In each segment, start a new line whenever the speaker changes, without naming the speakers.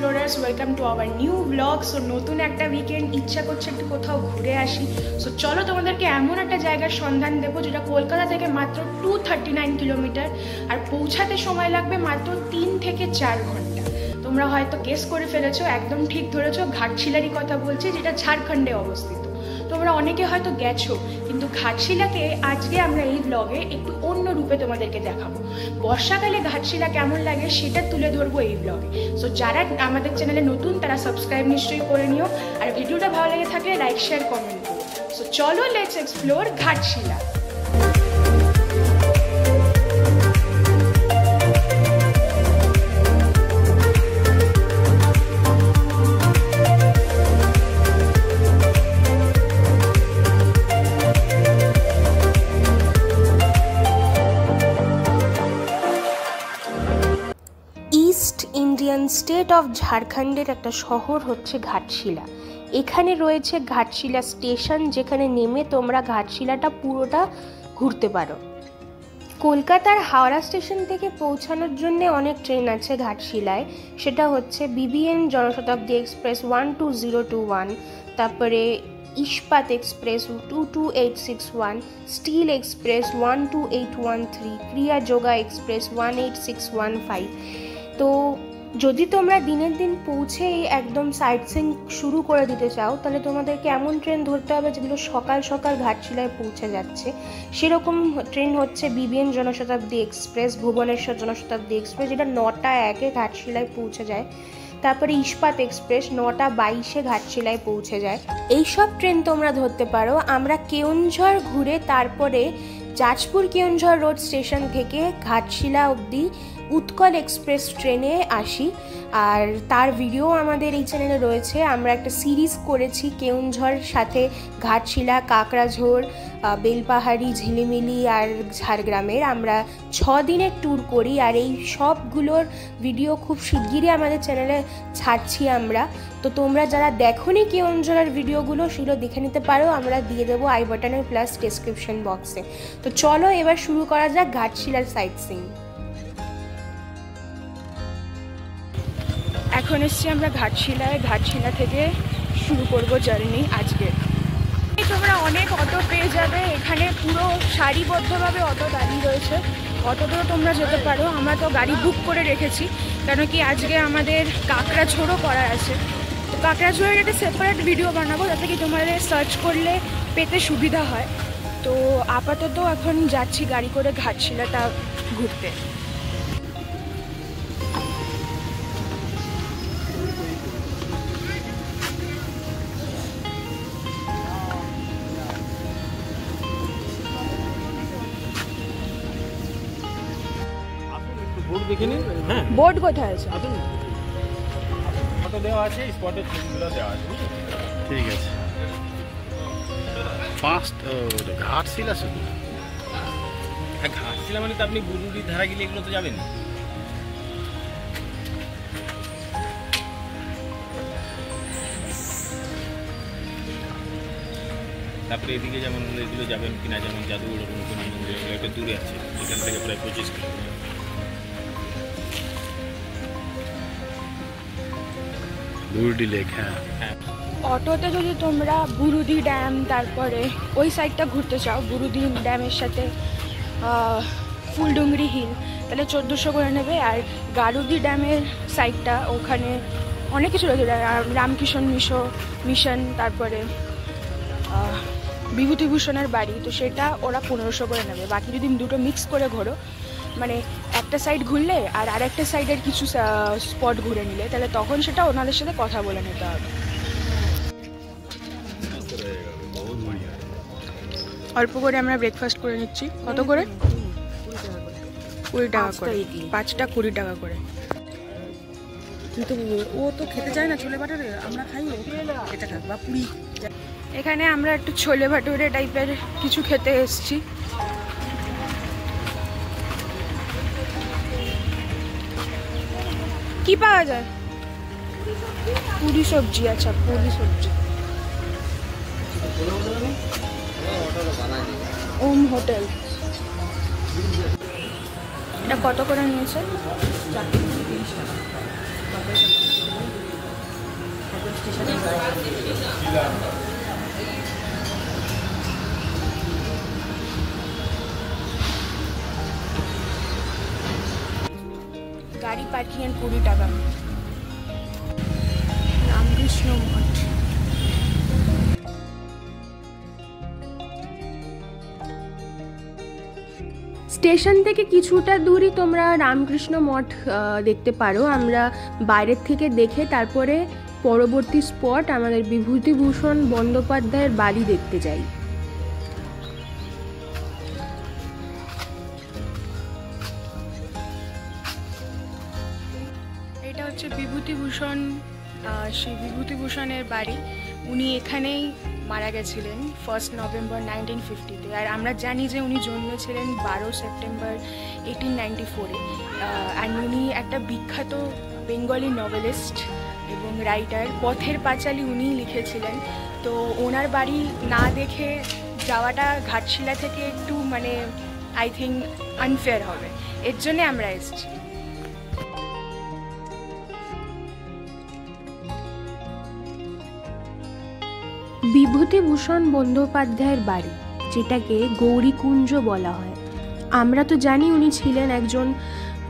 Explorers, welcome to our new blog. So নতুন একটা weekend, ইচ্ছা করছে একটু কোথাও ঘুরে আসি। সো চলো তোমাদেরকে এমন একটা জায়গার সন্ধান দেবো যেটা কলকাতা থেকে মাত্র 239 কিলোমিটার, আর পৌঁছাতে সময় লাগবে মাত্র 3 থেকে 4 ঘন্টা। তোমরা হয়তো গেস করে ফেলেছো, একদম ঠিক ধরেছো, ঘাটশিলারই কথা বলছি, যেটা ঝাড়খণ্ডে অবস্থিত। তোমরা অনেকে হয়তো গেছো, কিন্তু ঘাটশিলাকে আজকে আমরা এই ব্লগে একটু অন্য রূপে তোমাদেরকে দেখাবো। বর্ষাকালে ঘাটশিলা কেমন লাগে সেটা তুলে ধরবো এই ব্লগে। সো যারা আমাদের চ্যানেলে নতুন তারা সাবস্ক্রাইব নিশ্চয়ই করে নিও, আর ভিডিওটা ভালো লেগে থাকলে লাইক শেয়ার কমেন্ট করো। সো চলো, let's explore Ghatshila. East Indian state of ঝাড়খণ্ডের একটা শহর হচ্ছে ঘাটশিলা। এখানে রয়েছে ঘাটশিলা স্টেশন, যেখানে নেমে তোমরা ঘাটশিলাটা পুরোটা ঘুরতে পারো। কলকাতার হাওড়া স্টেশন থেকে পৌঁছানোর জন্য অনেক ট্রেন আছে ঘাটশিলায়। সেটা হচ্ছে বিবিএন জনশতাব্দী এক্সপ্রেস 12021, তারপরে ইস্পাত এক্সপ্রেস 22861, স্টিল এক্সপ্রেস 12813, ক্রিয়া যোগা এক্সপ্রেস 18615। তো যদি তোমরা দিনের দিন পৌঁছেই একদম সাইট সিইং শুরু করে দিতে চাও, তাহলে তোমাদেরকে এমন ট্রেন ধরতে হবে যেগুলো সকাল সকাল ঘাটশিলায় পৌঁছে যাচ্ছে। সেরকম ট্রেন হচ্ছে BBN Janshatabdi express, Bhubaneswar Janshatabdi express, যেটা 9টা 1-এ ঘাটশিলায় পৌঁছে যায়। তারপরে ইস্পাত এক্সপ্রেস 9টা 22-এ ঘাটশিলায় পৌঁছে যায়। এইসব ট্রেন তোমরা ধরতে পারো। আমরা কেওনঝড় ঘুরে তারপরে জাজপুর কেওনঝড় রোড স্টেশন থেকে ঘাটশিলা অবধি উৎকল এক্সপ্রেস ট্রেনে আসি, আর তার ভিডিও আমাদের এই চ্যানেলে রয়েছে। আমরা একটা সিরিজ করেছি কেওনঝড় সাথে ঘাটশিলা, কাকড়াঝোড়, বেলপাহাড়ি, ঝিলিমিলি আর ঝাড়গ্রামের। আমরা 6 দিনের ট্যুর করি, আর এই সবগুলোর ভিডিও খুব শিগগিরই আমাদের চ্যানেলে ছাড়ছি আমরা। তো তোমরা যারা দেখোনি কেওনঝড়ের ভিডিওগুলো, সেগুলো দেখে নিতে পারো, আমরা দিয়ে দেবো আই বাটনে প্লাস ডেসক্রিপশন বক্সে। তো চলো এবার শুরু করা যাক ঘাটশিলার সাইট সিইং। এখন এসছি আমরা ঘাটশিলায়। ঘাটশিলা থেকে শুরু করব জার্নি আজকে। তোমরা অনেক অটো পেয়ে যাবে এখানে, পুরো সারিবদ্ধভাবে অটো দাঁড়িয়ে রয়েছে। অটোতেও তোমরা যেতে পারো। আমরা তো গাড়ি বুক করে রেখেছি, কেন কি আজকে আমাদের কাকড়াঝোড়ও করা আছে। তো কাকড়াঝোড়ের একটা সেপারেট ভিডিও বানাবো, যাতে কি তোমাদের সার্চ করলে পেতে সুবিধা হয়। তো আপাতত এখন যাচ্ছি গাড়ি করে ঘাটশিলাটা ঘুরতে। বোর্ড কোথায় আছে?
ফটো দেওয়া আছে, স্পটের ছবিগুলো দেওয়া আছে। ঠিক আছে। ফার্স্ট ঘাটশিলা শুধু? হ্যাঁ, ঘাটশিলা মানে তো আপনি বুরুডি, ধারাগিলি এগুলো তো যাবেন। তারপরে এদিকে যেমন এগুলো যাবেন কিনা, যেমন জাদুঘর, নতুন মন্দির, এগুলো একটা দূরে আছে এখান থেকে প্রায় 25 কিলোমিটার। বুরুডি লেক, হ্যাঁ।
অটোতে যদি তোমরা বুরুডি ড্যাম, তারপরে ওই সাইডটা ঘুরতে চাও, বুরুডি ড্যামের সাথে ফুলডুংরি হিল, তাহলে 1400 করে নেবে। আর গারুদি ড্যামের সাইডটা, ওখানে অনেক কিছু রয়েছে, রামকৃষ্ণ মিশন, তারপরে বিভূতিভূষণের বাড়ি, তো সেটা ওরা 1500 করে নেবে। বাকি যদি দুটো মিক্স করে ঘোরো, মানে একটা সাইড ঘুরলে আর আরেকটা সাইডের কিছু স্পট ঘুরে নিলে, তাহলে তখন সেটা ওনাদের সাথে কথা বলে নিতে হবে। অল্প করে আমরা ব্রেকফাস্ট করে নিচ্ছি। কত করে? 20 টাকা করে। 5টা 20 টাকা করে।
কিন্তু ও তো খেতে চায় না ছোলে ভাটুরে, আমরা খাই, ও খেতে থাক বা পুরি।
এখানে আমরা একটু ছোলে ভাটুরে টাইপের কিছু খেতে এসেছি। কি পাওয়া যায়? পুরি সবজি। আচ্ছা, পুরি সবজি। ওম হোটেল। এটা কত করে নিয়েছে?
430 টাকা।
পার্কিং এর 20 টাকা। রামকৃষ্ণ মঠ। স্টেশন থেকে কিছুটা দূরই তোমরা রামকৃষ্ণ মঠ দেখতে পারো। আমরা বাইরের থেকে দেখে তারপরে পরবর্তী স্পট আমাদের বিভূতিভূষণ বন্দ্যোপাধ্যায়ের বাড়ি দেখতে যাই। এটা হচ্ছে বিভূতিভূষণ, সেই বিভূতিভূষণের বাড়ি। উনি এখানেই মারা গেছিলেন 1 নভেম্বর 1950-তে। আর আমরা জানি যে উনি জন্মেছিলেন 12 সেপ্টেম্বর 1894-এ। আর উনি একটা বিখ্যাত বেঙ্গলি নভেলিস্ট এবং রাইটার। পথের পাঁচালী উনিই লিখেছিলেন। তো ওনার বাড়ি না দেখে যাওয়াটা ঘাটশিলা থেকে একটু মানে আই থিঙ্ক আনফেয়ার হবে, এর জন্যে আমরা এসেছি। বিভূতিভূষণ বন্দ্যোপাধ্যায়ের বাড়ি, যেটাকে গৌরীকুঞ্জ বলা হয়। আমরা তো জানি উনি ছিলেন একজন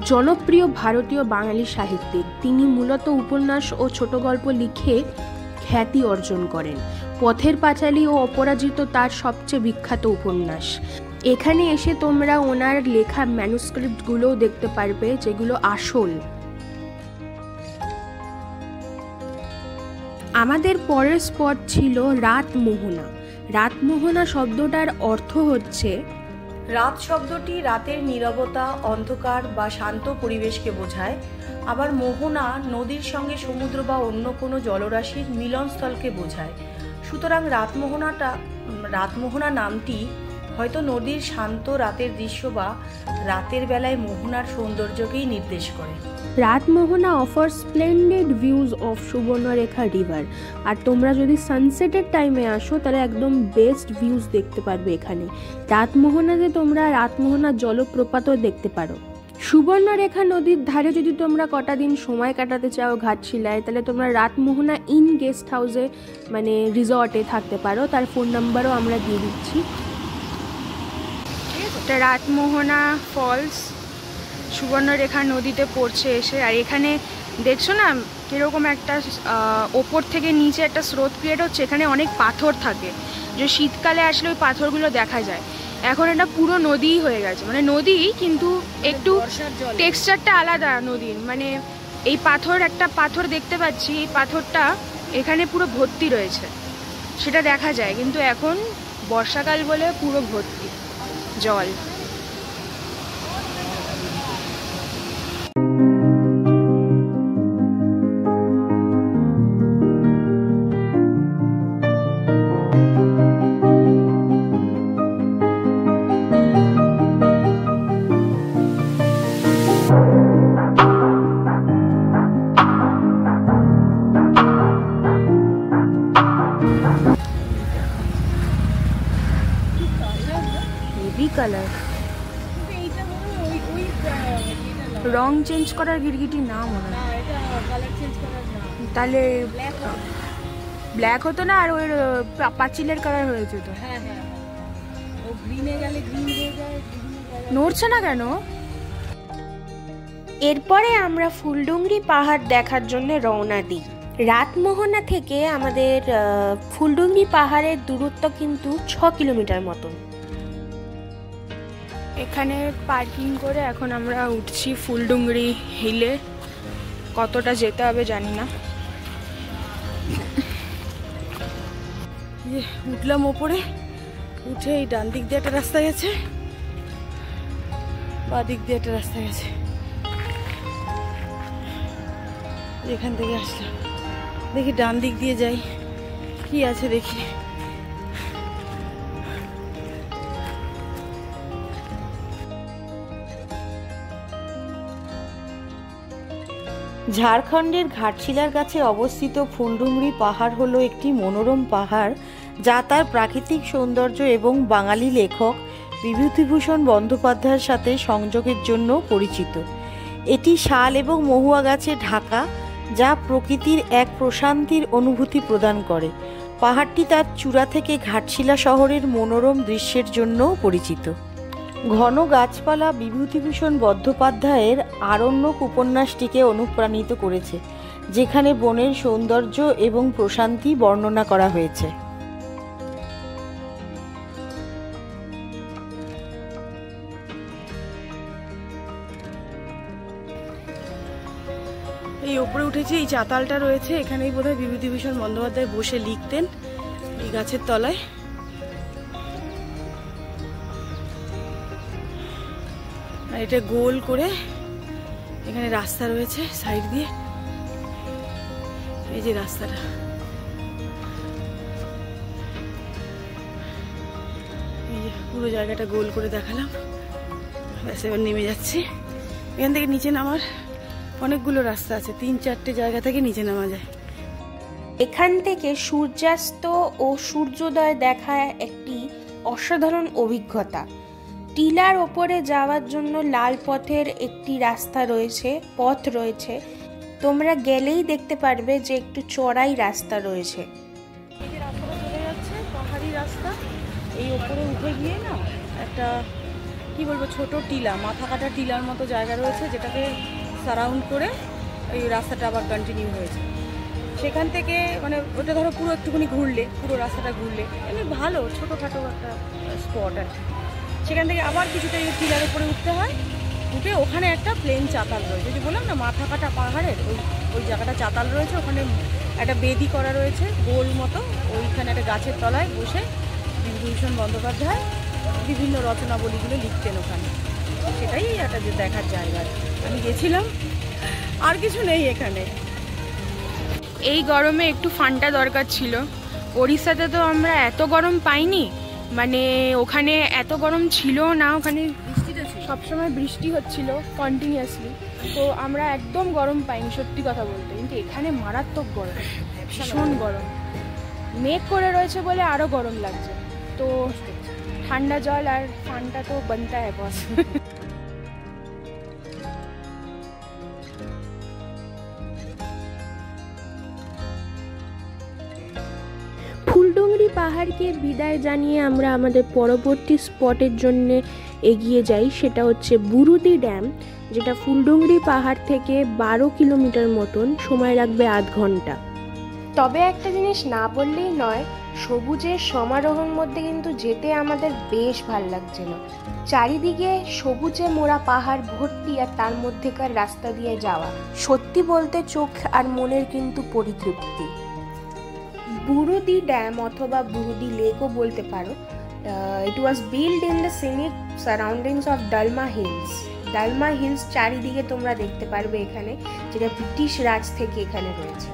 জনপ্রিয় ভারতীয় বাঙালি সাহিত্যিক। তিনি মূলত উপন্যাস ও ছোট গল্প লিখে খ্যাতি অর্জন করেন। পথের পাঁচালী ও অপরাজিত তার সবচেয়ে বিখ্যাত উপন্যাস। এখানে এসে তোমরা ওনার লেখা ম্যানুস্ক্রিপ্টগুলোও দেখতে পারবে, যেগুলো আসল। আমাদের পরের স্পট ছিল রাতমোহনা। রাতমোহনা শব্দটার অর্থ হচ্ছে,
রাত শব্দটি রাতের নীরবতা, অন্ধকার বা শান্ত পরিবেশকে বোঝায়। আবার মোহনা নদীর সঙ্গে সমুদ্র বা অন্য কোনো জলরাশির মিলনস্থলকে বোঝায়। সুতরাং রাতমোহনা নামটি হয়তো নদীর শান্ত রাতের দৃশ্য বা রাতের বেলায় মোহনার সৌন্দর্যকেই নির্দেশ করে।
Ratmohana offer splendid views of Subarnarekha river. আর তোমরা যদি সানসেটের টাইমে আসো তাহলে একদম বেস্ট ভিউজ দেখতে পারবে এখানে। রাতমোহনাতে তোমরা রাতমোহনা জলপ্রপাতও দেখতে পারো। সুবর্ণরেখা নদীর ধারে যদি তোমরা কটা দিন সময় কাটাতে চাও ঘাটশিলায়, তাহলে তোমরা রাতমোহনা ইন গেস্ট হাউসে মানে রিসর্টে থাকতে পারো। তার ফোন নাম্বারও আমরা দিয়ে দিচ্ছি। এটা রাতমোহনা ফলস সুবর্ণরেখা নদীতে পড়ছে এসে। আর এখানে দেখছো না কীরকম একটা ওপর থেকে নিচে একটা স্রোত ক্রিয়েট হচ্ছে। এখানে অনেক পাথর থাকে, যে শীতকালে আসলে ওই পাথরগুলো দেখা যায়। এখন এটা পুরো নদীই হয়ে গেছে, মানে নদী কিন্তু একটু টেক্সচারটা আলাদা নদীর। মানে এই একটা পাথর দেখতে পাচ্ছি, এই পাথরটা এখানে পুরো ভর্তি রয়েছে, সেটা দেখা যায়। কিন্তু এখন বর্ষাকাল বলে পুরো ভর্তি জল। কালার রং চেঞ্জ করার গিরগিটি না মনে হয়, তাহলে ব্ল্যাক হতো না। আর ওই পাঁচিলের কালার হয়েছে তো। হ্যাঁ হ্যাঁ, ও গ্রিনে গেলে গ্রিন হয়ে যায়। নড়ছে না কেন? এরপরে আমরা ফুলডুংরি পাহাড় দেখার জন্য রওনা দিই। রাতমোহনা থেকে আমাদের ফুলডুংরি পাহাড়ের দূরত্ব কিন্তু 6 কিলোমিটার মতন। এখানে পার্কিং করে এখন আমরা উঠছি ফুলডুংরি হিলে। কতটা যেতে হবে জানি না। উঠলাম ওপরে, উঠে এই ডান দিক দিয়ে একটা রাস্তা গেছে, বা দিক দিয়ে একটা রাস্তা গেছে। এখান থেকে আসলাম, দেখি ডান দিক দিয়ে যাই, কি আছে দেখি।
ঝাড়খণ্ডের ঘাটশিলার কাছে অবস্থিত ফুলডুংরি পাহাড় হলো একটি মনোরম পাহাড়, যা তার প্রাকৃতিক সৌন্দর্য এবং বাঙালি লেখক বিভূতিভূষণ বন্দ্যোপাধ্যায়ের সাথে সংযোগের জন্য পরিচিত। এটি শাল এবং মহুয়া গাছে ঢাকা, যা প্রকৃতির এক প্রশান্তির অনুভূতি প্রদান করে। পাহাড়টি তার চূড়া থেকে ঘাটশিলা শহরের মনোরম দৃশ্যের জন্যও পরিচিত। ঘন গাছপালা বিভূতিভূষণ বন্দ্যোপাধ্যায়ের আরণ্যক উপন্যাসটিকে অনুপ্রাণিত করেছে, যেখানে বনের সৌন্দর্য এবং প্রশান্তি বর্ণনা করা হয়েছে। এই ওপরে উঠেছি, এই চাতালটা রয়েছে, এখানেই বোধহয় বিভূতিভূষণ বন্দ্যোপাধ্যায় বসে লিখতেন, এই গাছের তলায়। আর এটা গোল করে এখানে রাস্তা রয়েছে সাইড দিয়ে, এই যে রাস্তাটা। এই যে পুরো জায়গাটা গোল করে দেখালাম, ব্যাস এবার নেমে যাচ্ছি। এখান থেকে নিচে নামার অনেকগুলো রাস্তা আছে, 3-4টে জায়গা থেকে নিচে নামা যায়।
এখান থেকে সূর্যাস্ত ও সূর্যোদয় দেখা একটি অসাধারণ অভিজ্ঞতা। টিলার ওপরে যাওয়ার জন্য লাল পথের একটি রাস্তা রয়েছে, পথ রয়েছে, তোমরা গেলেই দেখতে পারবে যে একটু চড়াই রাস্তা রয়েছে।
এই যে রাস্তাটা চলে যাচ্ছে পাহাড়ি রাস্তা, এই ওপরে উঠে গিয়ে না একটা কি বলবো ছোট টিলা, মাথা কাটা টিলার মতো জায়গা রয়েছে, যেটাকে সারাউন্ড করে এই রাস্তাটা আবার কন্টিনিউ হয়েছে। সেখান থেকে মানে ওটা ধরো পুরো একটুখানি ঘুরলে, পুরো রাস্তাটা ঘুরলে এমনি ভালো ছোটোখাটো একটা স্পট আছে। সেখান থেকে আবার কিছুটা এই টিলার উপরে উঠতে হয়, উঠে ওখানে একটা প্লেন চাতাল রয়েছে, যে বললাম না মাথা কাটা পাহাড়ের ওই জায়গাটা চাতাল রয়েছে, ওখানে একটা বেদি করা রয়েছে গোল মতো, ওইখানে একটা গাছের তলায় বসে বিভূতিভূষণ বন্দ্যোপাধ্যায় বিভিন্ন রচনাবলীগুলো লিখতেন ওখানে। সেটাই একটা যে দেখার জায়গা। আমি গেছিলাম, আর কিছু নেই এখানে।
এই গরমে একটু ফান্টা দরকার ছিল। ওড়িশাতে তো আমরা এত গরম পাইনি, মানে ওখানে এত গরম ছিল না, ওখানে সবসময় বৃষ্টি হচ্ছিল কন্টিনিউয়াসলি, তো আমরা একদম গরম পাইনি সত্যি কথা বলতে। কিন্তু এখানে মারাত্মক গরম, ভীষণ গরম, মেঘ করে রয়েছে বলে আরও গরম লাগছে। তো ঠান্ডা জল আর ফান্টা তো বানতা হ্যায় বস।
ফুলডুঙরি পাহাড়কে বিদায় জানিয়ে আমরা আমাদের পরবর্তী স্পটের জন্য এগিয়ে যাই, সেটা হচ্ছে বুরুদি ড্যাম, যেটা ফুলডুঙরি পাহাড় থেকে 12 কিলোমিটার মতন, সময় লাগবে আধ ঘন্টা। তবে একটা জিনিস না বললেই নয়, সবুজের সমারোহের মধ্যে কিন্তু যেতে আমাদের বেশ ভাল লাগছিল। চারিদিকে সবুজে মোড়া পাহাড় ভর্তি, আর তার মধ্যেকার রাস্তা দিয়ে যাওয়া সত্যি বলতে চোখ আর মনের কিন্তু পরিতৃপ্তি। বুরুদি ড্যাম অথবা বুরুদি লেকও বলতে পারো, it was build in the scenic surroundings of Dalma hills. Dalma hills চারিদিকে তোমরা দেখতে পারবে এখানে, যেটা ব্রিটিশ রাজ থেকে এখানে রয়েছে।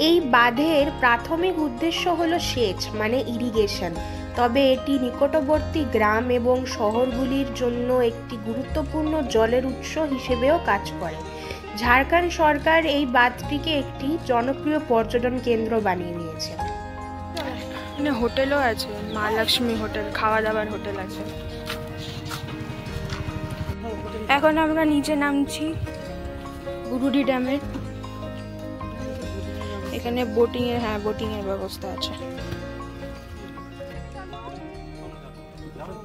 এই বাঁধের প্রাথমিক উদ্দেশ্য হলো সেচ মানে ইরিগেশন, তবে এটি নিকটবর্তী গ্রাম এবং শহরগুলির জন্য একটি গুরুত্বপূর্ণ জলের উৎস হিসেবেও কাজ করে। ঝাড়খণ্ড সরকার এই বাঁধটিকে একটি জনপ্রিয় পর্যটন কেন্দ্র বানিয়ে দিয়েছে।
এখানে হোটেলও আছে, মা লক্ষ্মী হোটেল, খাওয়া দাওয়ার হোটেল আছে। এখন আমরা নিচে নামছি বুরুডি ড্যামে। এখানে বোটিং এর ব্যবস্থা আছে।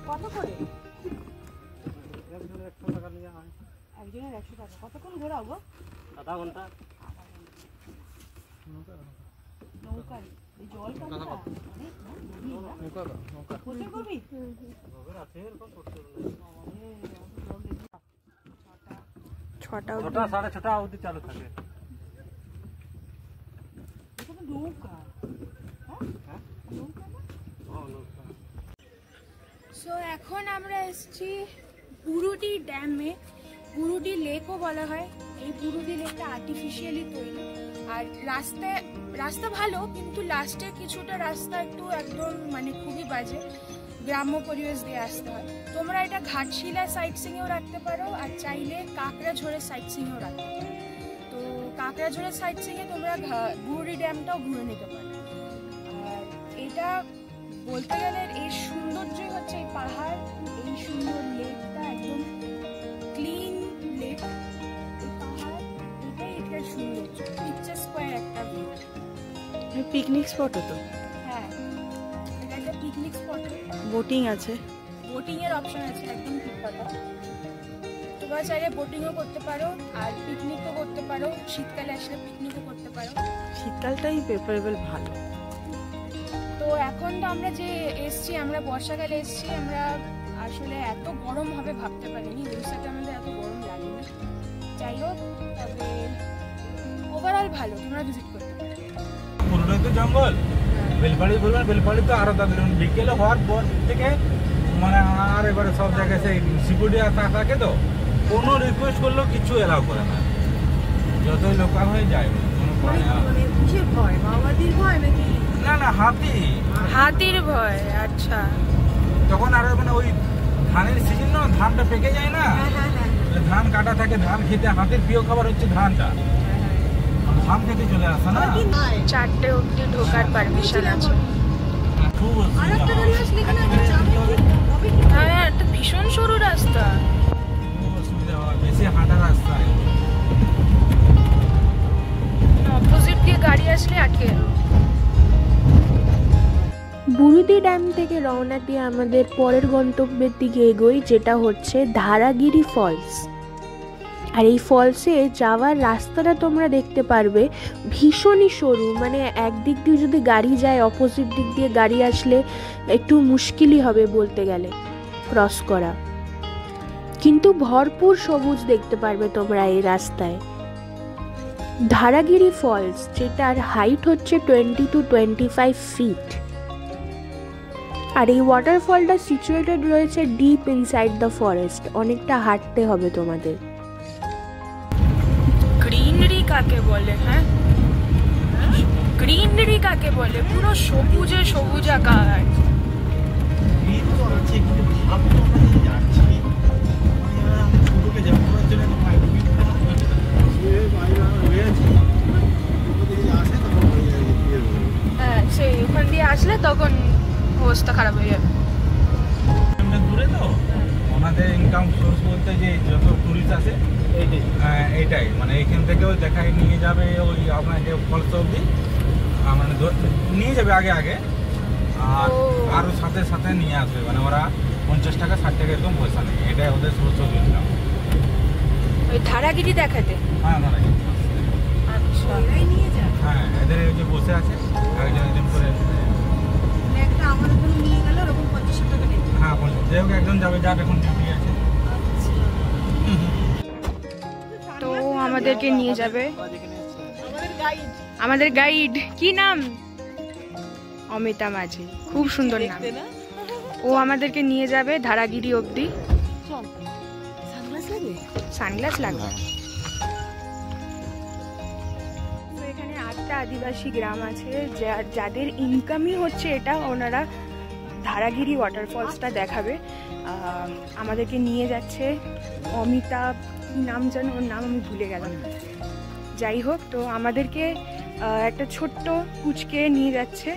কত করে? একজনের 100 টাকা। কতক্ষণ ঘোরাবো?
আধা ঘন্টা।
নৌকায় এই জল নৌকা করবি?
ছটা
6:30 অবধি চালু থাকে।
নৌকা
সো এখন আমরা এসেছি বুরুডি ড্যামে, বুরুডি লেকও বলা হয়। এই বুরুডি লেকটা আর্টিফিশিয়ালি তৈরি, আর রাস্তা ভালো, কিন্তু লাস্টে কিছুটা রাস্তা একটু একদম মানে খুবই বাজে, গ্রাম্য পরিবেশ দিয়ে আসতে হয়। তোমরা এটা ঘাটশিলা সাইট সিংয়েও রাখতে পারো, আর চাইলে কাঁকড়াঝোড়ের সাইট সিংয়েও রাখতে পারো। তো কাঁকড়াঝোড়ের সাইট সিংয়ে তোমরা বুরুডি ড্যামটাও ঘুরে নিতে পারো। আর এটা বলতে গেলে এর সৌন্দর্যই হচ্ছে এই পাহাড়, এই সুন্দর লেকটা, একদম ক্লিন লেক, এই পাহাড়, এটাই এটার সৌন্দর্য। পিকচার স্কোয়ার একটা ভিউ।
পিকনিক স্পটও তো।
হ্যাঁ, এটা একটা পিকনিক স্পট।
বোটিং আছে।
বোটিং এর অপশন আছে, একদম ঠিক কথা। তোমরা চাইলে বোটিংও করতে পারো আর পিকনিকও করতে পারো, শীতকালে আসলে পিকনিকও করতে পারো।
শীতকালটাই প্রেফারেবল ভালো।
তো এখন তো আমরা যে এসছি, আমরা বর্ষাকালে এসছি, আমরা আসলে এত গরম হবে ভাবতে পারিনি, উড়িষ্যাতে আমাদের এত গরম লাগেনি। যাই হোক, তবে ওভারঅল ভালো, তোমরা ভিজিট করতে পারো।
পুরোটাই তো জঙ্গল, বেলপাড়ি বলবেন, বেলপাড়ি তো আরো তাদের বিকেলে হওয়ার পর থেকে মানে আর এবারে সব জায়গায় সেই সিকিউরিটি থাকে, তো কোনো রিকোয়েস্ট করলেও কিছু এলাও করে না, যতই লোকাল হয়ে যায়। না না,
হাতির ভয়। আচ্ছা,
তখন আরো মানে ওই ধানের সিজন না, ধানটা পেকে যায় না, ধান কাটা থাকে, ধান খেতে হাতির প্রিয় খাবার হচ্ছে ধানটা, ধান খেতে চলে আসে না।
4টে অবধি ঢোকার পারমিশন আছে।
খুব অসুবিধা হয়।
হ্যাঁ, একটা ভীষণ সরু রাস্তা,
খুব অসুবিধা হয়, বেশি হাঁটা রাস্তায়।
অপোজিট দিয়ে গাড়ি আসলে আটকে যাবে।
বুরুদি ড্যাম থেকে রওনা দিয়ে আমাদের পরের গন্তব্যের দিকে এগোই, যেটা হচ্ছে ধারাগিরি ফলস। আর এই ফলসে যাওয়ার রাস্তাটা তোমরা দেখতে পারবে ভীষণই সরু, মানে একদিক দিয়ে যদি গাড়ি যায়, অপোজিট দিক দিয়ে গাড়ি আসলে একটু মুশকিলই হবে বলতে গেলে ক্রস করা, কিন্তু ভরপুর সবুজ দেখতে পারবে তোমরা এই রাস্তায়। ধারাগিরি ফলস, যেটার হাইট হচ্ছে 20 to 25 ফিট। আর এই ওয়াটারফলটা সিচুয়েটেড রয়েছে ডিপ ইনসাইড দ্য ফরেস্ট, অনেকটা হাঁটতে হবে তোমাদের।
গ্রিনারি কাকে বলে? হ্যাঁ, গ্রিনারি কাকে বলে? পুরো সবুজে সবুজ আকাশ। হ্যাঁ, সেই ওখান দিয়ে আসলে তখন অবস্থা খারাপ হয়ে যাবে।
দূরে তো ওনাদের ইনকাম সোর্স বলতে যে যত টুরিস্ট আসে এইটাই, মানে এখান থেকেও দেখায় নিয়ে যাবে ওই আপনার যে ফলস অবধি, মানে নিয়ে যাবে আগে আগে, আর আরও সাথে সাথে নিয়ে আসবে, মানে ওরা 50 টাকা 60 টাকা এরকম পয়সা নেই, এটাই ওদের সোর্স অফ ইনকাম।
ওই ধারাগিরি দেখাতে?
হ্যাঁ,
আচ্ছা,
হ্যাঁ, এদের এই যে বসে আছে একজন একজন করে, হ্যাঁ, যে হোক একজন যাবে, যার এখন ডিউটি আছে।
তো আমাদেরকে নিয়ে যাবে আমাদের গাইড, কি নাম? অমিতা মাঝি, খুব সুন্দর নাম। ও আমাদেরকে নিয়ে যাবে ধারাগিরি অবধি। সানগ্লাস লাগবে। তো এখানে 8টা আদিবাসী গ্রাম আছে, যাদের ইনকামই হচ্ছে এটা, ওনারা ধারাগিরি ওয়াটারফলসটা দেখাবে। আমাদেরকে নিয়ে যাচ্ছে অমিতা, কি নাম যেন, ওর নাম আমি ভুলে গেলাম। যাই হোক, তো আমাদেরকে একটা ছোট্ট কুচকে নিয়ে যাচ্ছে।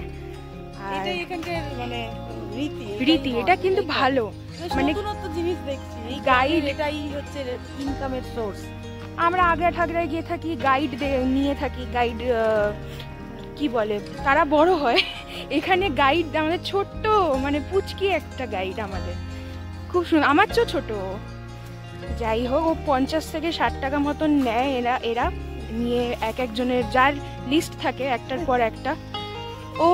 আর
মানে
রীতি, এটা কিন্তু ভালো, মানে
জিনিস দেখছি,
গাইড
এটাই হচ্ছে ইনকামের সোর্স।
আমরা আগ্রা ঠাগরায় গিয়ে থাকি, গাইড নিয়ে থাকি, গাইড কি বলে, তারা বড় হয়। এখানে গাইড আমাদের ছোট্ট, মানে পুচকি একটা গাইড আমাদের, খুব সুন্দর, আমার চেয়েও ছোট। যাই হোক, ও 50 থেকে 60 টাকা মতন নেয় এরা নিয়ে, এক একজনের যার লিস্ট থাকে একটার পর একটা। ও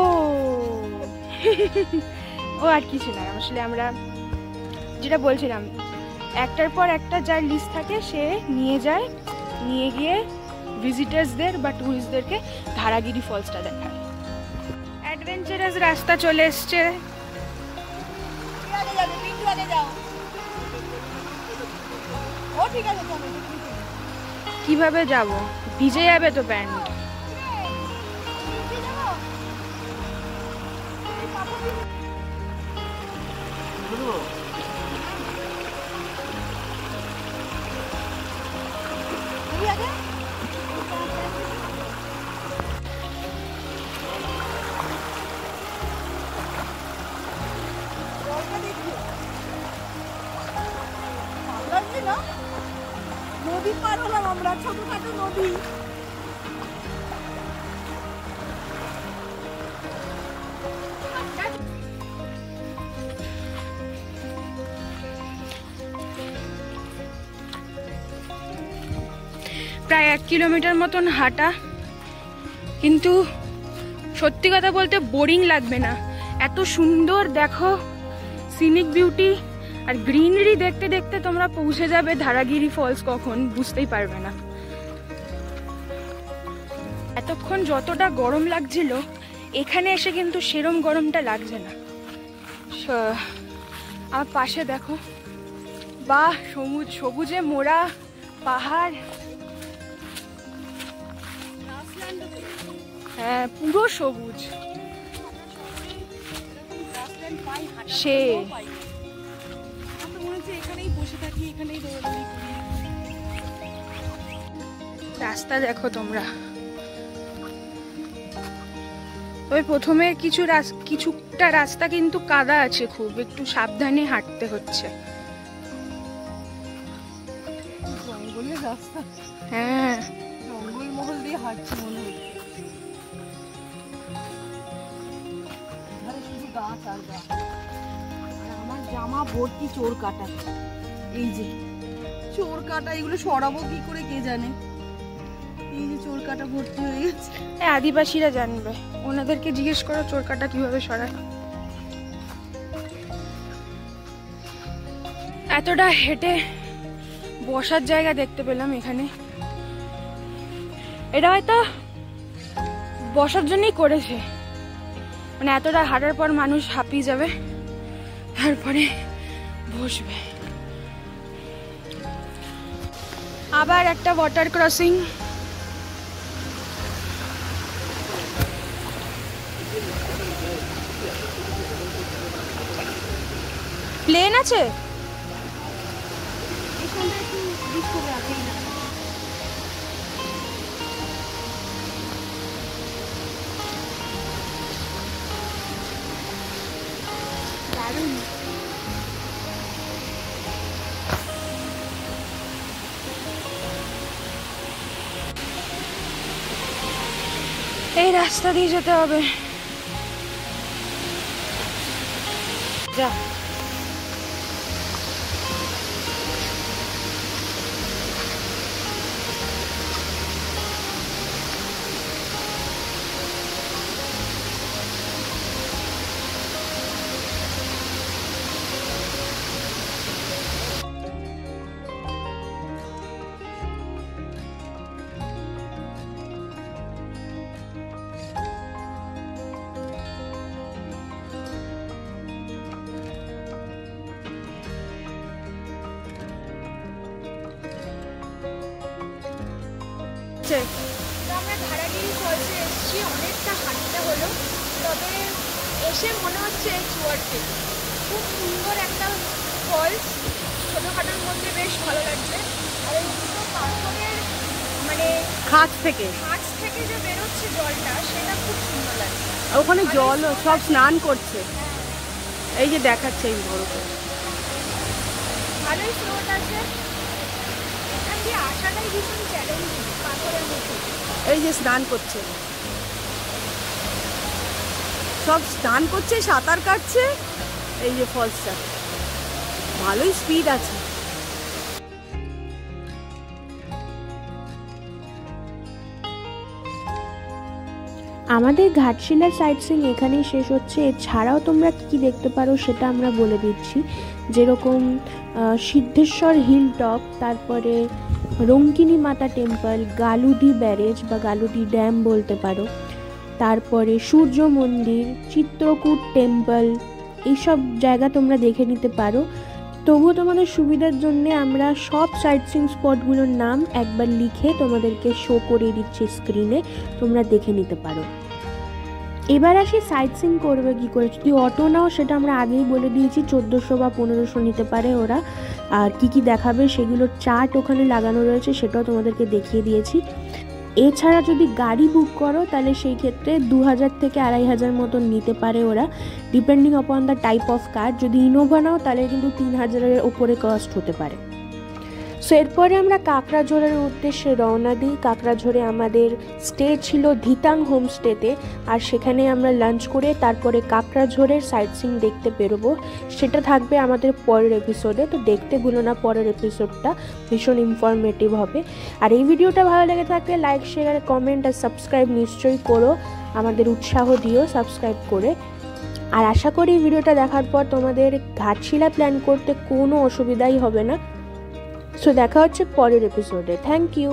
ও আর কিছু না, আসলে আমরা যেটা বলছিলাম, একটার পর একটা যার লিস্ট থাকে সে নিয়ে যায়, নিয়ে গিয়ে ভিজিটার্সদের বা ট্যুরিস্টদেরকে ধারাগিরি ফলসটা দেখায়। অ্যাডভেঞ্চারাস রাস্তা চলে এসছে। কিভাবে যাব? ভিজে যাবে তো প্যান্ট।
নদী পার হলাম আমরা, ছোটখাটো নদী।
প্রায় 1 কিলোমিটার মতন হাঁটা, কিন্তু সত্যি কথা বলতে বোরিং লাগবে না। এত সুন্দর দেখো সিনিক বিউটি আর গ্রিনারি দেখতে দেখতে তোমরা পৌঁছে যাবে ধারাগিরি ফলস, কখন বুঝতেই পারবে না। এতক্ষণ যতটা গরম লাগছিল এখানে এসে কিন্তু সেরম গরমটা লাগছে না। আমার পাশে দেখো, বাহ, সবুজে মোড়া পাহাড়, হ্যাঁ পুরো সবুজ। সে রাস্তা দেখো তোমরা, তবে প্রথমে কিছুটা রাস্তা কিন্তু কাদা আছে, খুব একটু সাবধানে হাঁটতে হচ্ছে।
জঙ্গলের রাস্তা,
হ্যাঁ
জঙ্গল মহল দিয়ে হাঁটছি মনে হচ্ছে, এধারে শুধু গাছ আর গাছ। আর আমার জামা ভর্তি চোর কাটা, এই যে চোর কাটা, এগুলো সরাবো কি করে কে জানে। এই যে চোর কাটা ভর্তি হয়ে গেছে।
আদিবাসীরা জানবে, ওনাদেরকে জিজ্ঞেস করো চোর কাটা কিভাবে সরায়। এতটা হেঁটে বসার জায়গা দেখতে পেলাম এখানে, এটা হয়তো বসার জন্যই করেছে, মানে এতটা হাঁটার পর মানুষ হাঁপিয়ে যাবে, তারপরে বসবে। আবার একটা ওয়াটার ক্রসিং, প্লেন আছে। এই রাস্তা দিয়ে যেতে হবে। যা আমরা ধারাগিরি ফলসে এসেছি, অনেকটা হাঁটতে হলো, তবে এসে মনে হচ্ছে খুব সুন্দর একটা ফলস, ছোটোখাটোর মধ্যে বেশ ভালো লাগছে। আর এই দুটো পাথরের মানে খাঁজ থেকে যে বেরোচ্ছে জলটা, সেটা খুব সুন্দর লাগছে। ওখানে জল সব স্নান করছে, এই যে দেখাচ্ছে এই বড় করে, ভালোই স্রোত আছে। এখান দিয়ে আসাটাই ভীষণ চ্যালেঞ্জিং, পাথরের মধ্যে এই যে স্নান করছে, সব স্নান করছে, সাঁতার কাটছে। এই যে ফলসটা ভালোই স্পিড আছে।
আমাদের ঘাটশিলা সাইট সিইং এখানেই শেষ হচ্ছে। এছাড়াও তোমরা কী দেখতে পারো সেটা আমরা বলে দিচ্ছি, যেরকম সিদ্ধেশ্বর হিল টপ, তারপরে রঙ্কিনী মাতা টেম্পল, গালুডি ব্যারেজ বা গালুডি ড্যাম বলতে পারো, তারপরে সূর্য মন্দির, চিত্রকূট টেম্পল, এইসব জায়গা তোমরা দেখে নিতে পারো। তবুও তোমাদের সুবিধার জন্য আমরা সব সাইট সিইং স্পটগুলোর নাম একবার লিখে তোমাদেরকে শো করিয়ে দিচ্ছি স্ক্রিনে, তোমরা দেখে নিতে পারো। এবার আসি সাইট সিইং করবে কী করে। যদি অটো নাও সেটা আমরা আগেই বলে দিয়েছি, 1400 বা 1500 নিতে পারে ওরা। আর কি কি দেখাবে সেগুলোর চার্ট ওখানে লাগানো রয়েছে, সেটাও তোমাদেরকে দেখিয়ে দিয়েছি। এছাড়া যদি গাড়ি বুক করো তাহলে সেই ক্ষেত্রে 2000 থেকে 2500 মতন নিতে পারে ওরা, depending upon the type of car. যদি ইনোভা নাও তাহলে কিন্তু 3000-এর ওপরে কস্ট হতে পারে। সো এরপরে আমরা কাকড়াঝোড়ের উদ্দেশ্যে রওনা দিই। কাকড়াঝোড়ে আমাদের স্টে ছিল ধিতাং হোমস্টেতে, আর সেখানে আমরা লাঞ্চ করে তারপরে কাকড়াঝোড়ের সাইট সিইং দেখতে বেরোবো। সেটা থাকবে আমাদের পরের এপিসোডে, তো দেখতে ভুলো না পরের এপিসোডটা, ভীষণ ইনফরমেটিভ হবে। আর এই ভিডিওটা ভালো লেগে থাকলে লাইক, শেয়ার, কমেন্ট আর সাবস্ক্রাইব নিশ্চয়ই করো, আমাদের উৎসাহ দিও সাবস্ক্রাইব করে। আর আশা করি ভিডিওটা দেখার পর তোমাদের ঘাটশিলা প্ল্যান করতে কোনো অসুবিধাই হবে না। সো দেখা হচ্ছে পরের এপিসোডে। Thank you.